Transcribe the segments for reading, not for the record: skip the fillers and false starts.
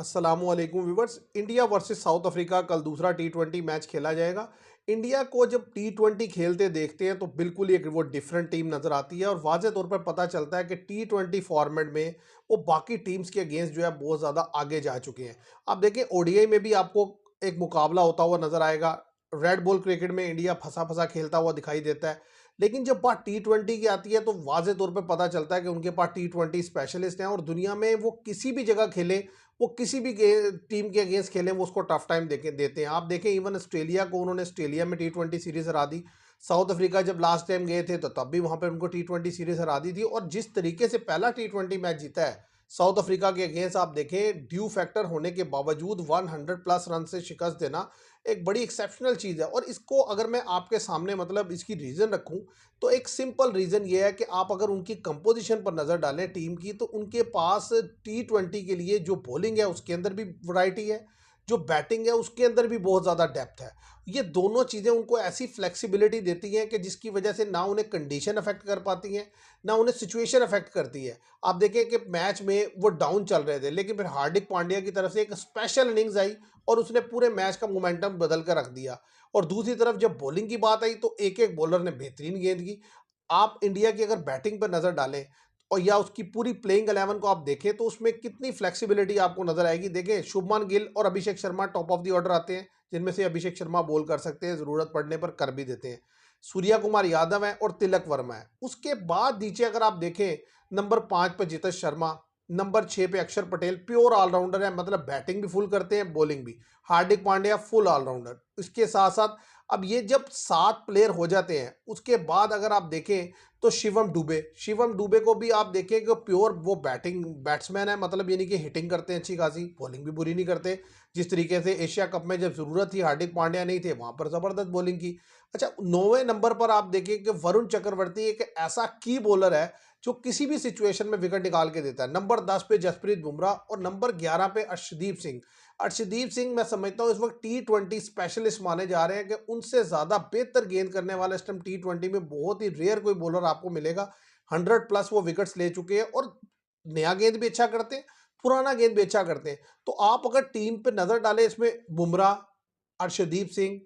अस्सलामुअलैकुम viewers. India versus south Africa कल दूसरा टी20 मैच खेला जाएगा। इंडिया को जब टी20 खेलते देखते हैं तो बिल्कुल ही एक वो डिफरेंट टीम नजर आती है और वाज़े तौर पर पता चलता है कि टी20 फॉर्मेट में वो बाकी टीम्स के अगेंस्ट जो है बहुत ज़्यादा आगे जा चुके हैं। आप देखें ओडीआई में भी आपको एक मुकाबला होता हुआ नजर आएगा। रेड बॉल क्रिकेट में इंडिया फंसा फंसा खेलता हुआ दिखाई देता है, लेकिन जब बात टी20 की आती है तो वाज़े तौर पर पता चलता है कि उनके पास टी20 स्पेशलिस्ट हैं और दुनिया में वो किसी भी जगह खेले, वो किसी भी टीम के अगेंस्ट खेलें वो उसको टफ टाइम देते हैं। आप देखें इवन ऑस्ट्रेलिया को उन्होंने ऑस्ट्रेलिया में टी20 सीरीज हरा दी। साउथ अफ्रीका जब लास्ट टाइम गए थे तो तब भी वहां पर उनको टी20 सीरीज हरा दी थी। और जिस तरीके से पहला टी20 मैच जीता है साउथ अफ्रीका के अगेंस्ट, आप देखें ड्यू फैक्टर होने के बावजूद 100+ रन से शिकस्त देना एक बड़ी एक्सेप्शनल चीज़ है। और इसको अगर मैं आपके सामने मतलब इसकी रीज़न रखूं तो एक सिंपल रीज़न ये है कि आप अगर उनकी कंपोजिशन पर नज़र डालें टीम की, तो उनके पास टी20 के लिए जो बॉलिंग है उसके अंदर भी वैरायटी है, जो बैटिंग है उसके अंदर भी बहुत ज़्यादा डेप्थ है। ये दोनों चीज़ें उनको ऐसी फ्लेक्सिबिलिटी देती हैं कि जिसकी वजह से ना उन्हें कंडीशन अफेक्ट कर पाती हैं, ना उन्हें सिचुएशन अफेक्ट करती है। आप देखें कि मैच में वो डाउन चल रहे थे, लेकिन फिर हार्दिक पांड्या की तरफ से एक स्पेशल इनिंग्स आई और उसने पूरे मैच का मोमेंटम बदल कर रख दिया। और दूसरी तरफ जब बॉलिंग की बात आई तो एक एक बॉलर ने बेहतरीन गेंद की। आप इंडिया की अगर बैटिंग पर नज़र डालें और या उसकी पूरी प्लेइंग 11 को आप देखें तो उसमें कितनी फ्लेक्सिबिलिटी आपको नजर आएगी। देखें शुभमान गिल और Abhishek Sharma top of the order आते हैं, जिनमें से अभिषेक शर्मा बॉल कर सकते हैं, जरूरत पड़ने पर कर भी देते हैं। सूर्या कुमार यादव है और तिलक वर्मा है। उसके बाद नीचे अगर आप देखें नंबर 5 पे जितेश शर्मा, नंबर 6 पे अक्षर पटेल प्योर ऑलराउंडर है, मतलब बैटिंग भी फुल करते हैं बॉलिंग भी। Hardik Pandya full allrounder. इसके साथ साथ अब ये जब 7 प्लेयर हो जाते हैं उसके बाद अगर आप देखें तो शिवम दुबे को भी आप देखें कि प्योर वो बैटिंग बैट्समैन है, मतलब यानी कि हिटिंग करते हैं अच्छी खासी, बॉलिंग भी बुरी नहीं करते। जिस तरीके से एशिया कप में जब जरूरत थी हार्दिक पांड्या नहीं थे वहां पर जबरदस्त बॉलिंग की। अच्छा 9वें नंबर पर आप देखें कि वरुण चक्रवर्ती एक ऐसा की बॉलर है जो किसी भी सिचुएशन में विकेट निकाल के देता है। नंबर 10 पे जसप्रीत बुमराह और नंबर 11 पे अर्शदीप सिंह मैं समझता हूँ इस वक्त टी20 स्पेशलिस्ट माने जा रहे हैं कि उनसे ज्यादा बेहतर गेंद करने वाला इस टाइम टी20 में बहुत ही रेयर कोई बॉलर आपको मिलेगा। 100+ वो विकेट्स ले चुके हैं और नया गेंद भी अच्छा करते हैं, पुराना गेंद भी अच्छा करते हैं। तो आप अगर टीम पे नजर डालें इसमें बुमराह, अर्शदीप सिंह,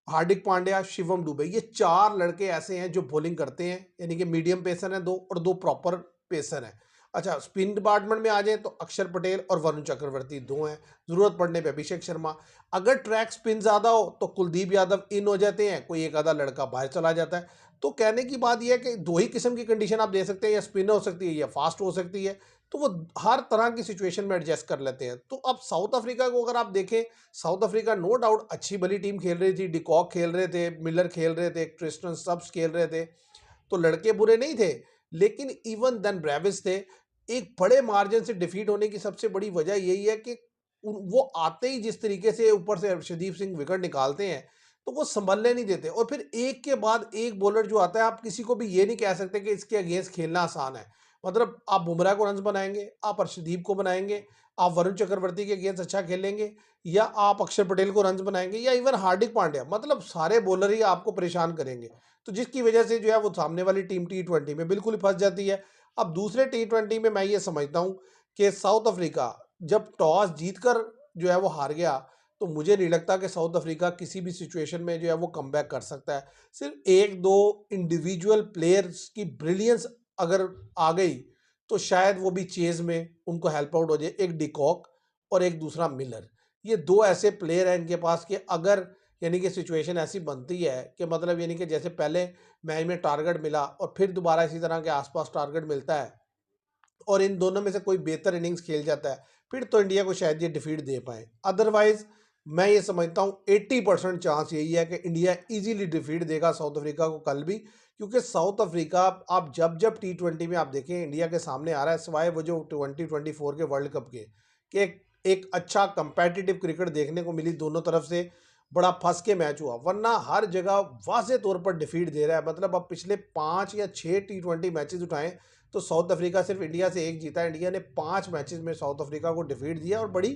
हार्दिक पांड्या, शिवम दुबे, ये 4 लड़के ऐसे हैं जो बॉलिंग करते हैं, यानी कि मीडियम पेसर हैं 2 और 2 प्रॉपर पेसर हैं। अच्छा स्पिन डिपार्टमेंट में आ जाए तो अक्षर पटेल और वरुण चक्रवर्ती 2 हैं, जरूरत पड़ने पे अभिषेक शर्मा। अगर ट्रैक स्पिन ज्यादा हो तो कुलदीप यादव इन हो जाते हैं, कोई एक आधा लड़का बाहर चला जाता है। तो कहने की बात यह है कि 2 ही किस्म की कंडीशन आप दे सकते हैं, या स्पिन हो सकती है या फास्ट हो सकती है। तो वो हर तरह की सिचुएशन में एडजस्ट कर लेते हैं। तो अब साउथ अफ्रीका को अगर आप देखें, साउथ अफ्रीका नो डाउट अच्छी भली टीम खेल रही थी, डिकॉक खेल रहे थे, मिलर खेल रहे थे, ट्रिस्टन सब्स खेल रहे थे, तो लड़के बुरे नहीं थे। लेकिन इवन देन ब्रेविस थे। एक बड़े मार्जिन से डिफीट होने की सबसे बड़ी वजह यही है कि वो आते ही जिस तरीके से ऊपर से अर्शदीप सिंह विकेट निकालते हैं तो वो संभलने नहीं देते। और फिर एक के बाद एक बॉलर जो आता है, आप किसी को भी ये नहीं कह सकते कि इसके अगेंस्ट खेलना आसान है। मतलब आप बुमराह को रन बनाएंगे, आप अर्शदीप को बनाएंगे, आप वरुण चक्रवर्ती के अगेंस्ट अच्छा खेलेंगे, या आप अक्षर पटेल को रन बनाएंगे, या इवन हार्दिक पांड्या, मतलब सारे बॉलर ही आपको परेशान करेंगे। तो जिसकी वजह से जो है वो सामने वाली टीम टी20 में बिल्कुल ही फंस जाती है। अब दूसरे टी20 में मैं ये समझता हूं कि साउथ अफ्रीका जब टॉस जीतकर जो है वो हार गया, तो मुझे नहीं लगता कि साउथ अफ्रीका किसी भी सिचुएशन में जो है वो कमबैक कर सकता है। सिर्फ एक दो इंडिविजुअल प्लेयर्स की ब्रिलियंस अगर आ गई तो शायद वो भी चेज में उनको हेल्प आउट हो जाए, एक डिकॉक और एक दूसरा मिलर। ये 2 ऐसे प्लेयर हैं इनके पास कि अगर यानी कि सिचुएशन ऐसी बनती है कि मतलब यानी कि जैसे पहले मैच में टारगेट मिला और फिर दोबारा इसी तरह के आसपास टारगेट मिलता है और इन दोनों में से कोई बेहतर इनिंग्स खेल जाता है, फिर तो इंडिया को शायद ये डिफीट दे पाए। अदरवाइज मैं ये समझता हूँ 80% चांस यही है कि इंडिया इजीली डिफीट देगा साउथ अफ्रीका को कल भी। क्योंकि साउथ अफ्रीका आप जब जब टी20 में आप देखें इंडिया के सामने आ रहा है, सिवाय वो जो 2024 के वर्ल्ड कप के, कि एक अच्छा कंपेटिटिव क्रिकेट देखने को मिली दोनों तरफ से, बड़ा फंस के मैच हुआ, वरना हर जगह वाज़े तौर पर डिफीट दे रहा है। मतलब अब पिछले 5 या 6 टी20 मैचेस उठाएं तो साउथ अफ्रीका सिर्फ इंडिया से एक जीता है। इंडिया ने 5 मैचेस में साउथ अफ्रीका को डिफीट दिया और बड़ी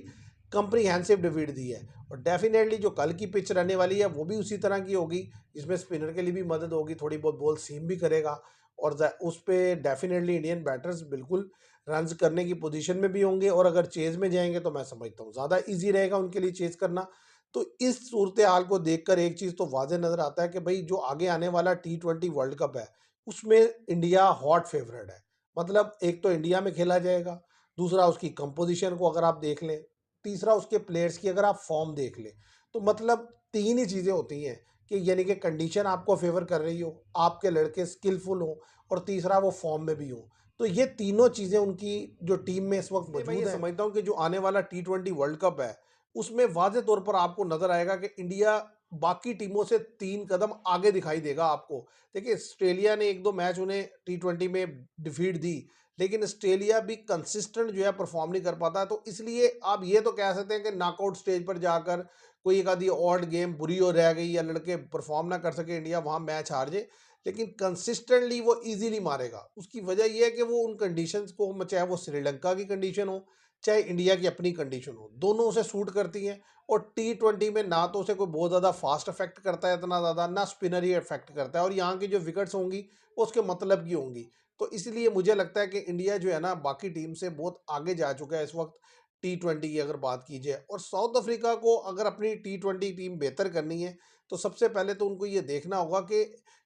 कंप्रीहेंसिव डिफीट दी है। और डेफिनेटली जो कल की पिच रहने वाली है वो भी उसी तरह की होगी, जिसमें स्पिनर के लिए भी मदद होगी, थोड़ी बहुत बॉल सीम भी करेगा और उस पर डेफिनेटली इंडियन बैटर्स बिल्कुल रन्स करने की पोजीशन में भी होंगे और अगर चेज में जाएंगे तो मैं समझता हूँ ज़्यादा इजी रहेगा उनके लिए चेज करना। तो इस सूरत हाल को देखकर एक चीज़ तो वाज़ेह नज़र आता है कि भाई जो आगे आने वाला T20 वर्ल्ड कप है, उसमें इंडिया हॉट फेवरेट है। मतलब एक तो इंडिया में खेला जाएगा, दूसरा उसकी कंपोजिशन को अगर आप देख लें, तीसरा उसके प्लेयर्स की अगर आप फॉर्म देख लें, तो मतलब 3 ही चीज़ें होती हैं कि यानी कि कंडीशन आपको फ़ेवर कर रही हो, आपके लड़के स्किलफुल हों और तीसरा वो फॉर्म में भी हों। तो ये तीनों चीज़ें उनकी जो टीम में इस वक़्त मौजूद हैं। मैं ये समझता हूँ कि जो आने वाला T20 वर्ल्ड कप है, उसमें वाज़ेह तौर पर आपको नज़र आएगा कि इंडिया बाकी टीमों से 3 कदम आगे दिखाई देगा आपको। देखिए ऑस्ट्रेलिया ने 1-2 मैच उन्हें T20 में डिफीट दी, लेकिन ऑस्ट्रेलिया भी कंसिस्टेंट जो है परफॉर्म नहीं कर पाता। तो इसलिए आप ये तो कह सकते हैं कि नॉकआउट स्टेज पर जाकर कोई एक आधी ऑड गेम बुरी हो रह गई या लड़के परफॉर्म ना कर सके, इंडिया वहाँ मैच हार जाए, लेकिन कंसिस्टेंटली वो इजीली मारेगा। उसकी वजह ये है कि वो उन कंडीशंस को, चाहे वो श्रीलंका की कंडीशन हो, चाहे इंडिया की अपनी कंडीशन हो, दोनों उसे सूट करती हैं। और T20 में ना तो उसे कोई बहुत ज़्यादा फास्ट अफेक्ट करता है, इतना ज़्यादा ना स्पिनर ही अफेक्ट करता है, और यहाँ की जो विकेट्स होंगी वो उसके मतलब की होंगी। तो इसलिए मुझे लगता है कि इंडिया जो है ना बाकी टीम से बहुत आगे जा चुका है इस वक्त T20 की अगर बात की जाए। और साउथ अफ्रीका को अगर अपनी T20 टीम बेहतर करनी है तो सबसे पहले तो उनको ये देखना होगा कि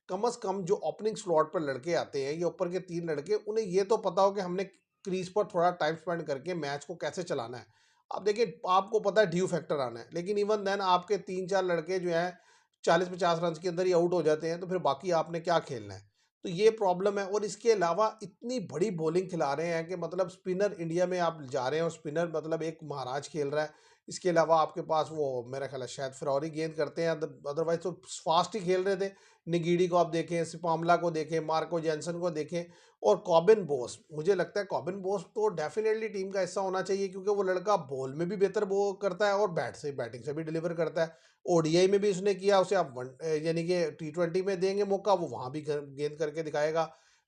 कम से कम जो ओपनिंग स्लॉट पर लड़के आते हैं, ये ऊपर के 3 लड़के, उन्हें ये तो पता हो कि हमने क्रीज पर थोड़ा टाइम स्पेंड करके मैच को कैसे चलाना है। अब देखिए आपको पता है ड्यू फैक्टर आना है, लेकिन इवन देन आपके 3-4 लड़के जो हैं 40-50 रन के अंदर ही आउट हो जाते हैं, तो फिर बाकी आपने क्या खेलना है। तो ये प्रॉब्लम है। और इसके अलावा इतनी बड़ी बॉलिंग खिला रहे हैं कि मतलब स्पिनर इंडिया में आप जा रहे हैं और स्पिनर मतलब एक महाराज खेल रहा है। इसके अलावा आपके पास वो मेरा ख्याल है शायद फिरौरी गेंद करते हैं, अदरवाइज तो फास्ट ही खेल रहे थे। निगीडी को आप देखें, सिपामला को देखें, मार्को जैनसन को देखें, और कॉबिन बोस, मुझे लगता है कॉबिन बोस तो डेफिनेटली टीम का हिस्सा होना चाहिए, क्योंकि वो लड़का बॉल में भी बेहतर बो करता है और बैटिंग से भी डिलीवर करता है। ओडीआई में भी उसने किया, उसे आप यानी कि T20 में देंगे मौका, वो वहाँ भी गेंद करके दिखाएगा,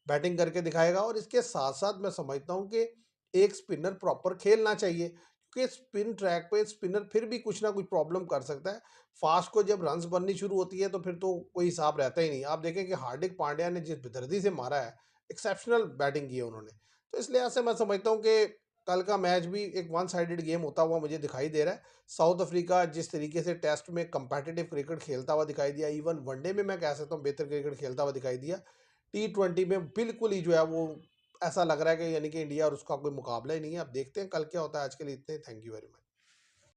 बैटिंग करके दिखाएगा। और इसके साथ साथ मैं समझता हूँ कि एक स्पिनर प्रॉपर खेलना चाहिए, क्योंकि स्पिन ट्रैक पे स्पिनर फिर भी कुछ ना कुछ प्रॉब्लम कर सकता है। फास्ट को जब रन्स बननी शुरू होती है तो फिर तो कोई हिसाब रहता ही नहीं। आप देखें कि हार्दिक पांड्या ने जिस बेदर्दी से मारा है, एक्सेप्शनल बैटिंग की है उन्होंने। तो इस लिहाज से मैं समझता हूँ कि कल का मैच भी एक वन साइडेड गेम होता हुआ मुझे दिखाई दे रहा है। साउथ अफ्रीका जिस तरीके से टेस्ट में कंपेटिटिव क्रिकेट खेलता हुआ दिखाई दिया, इवन वनडे में मैं कह सकता हूँ बेहतर क्रिकेट खेलता हुआ दिखाई दिया, T20 में बिल्कुल ही जो है वो ऐसा लग रहा है कि यानी कि इंडिया और उसका कोई मुकाबला ही नहीं है। अब देखते हैं कल क्या होता है। आज के लिए इतने, थैंक यू वेरी मच।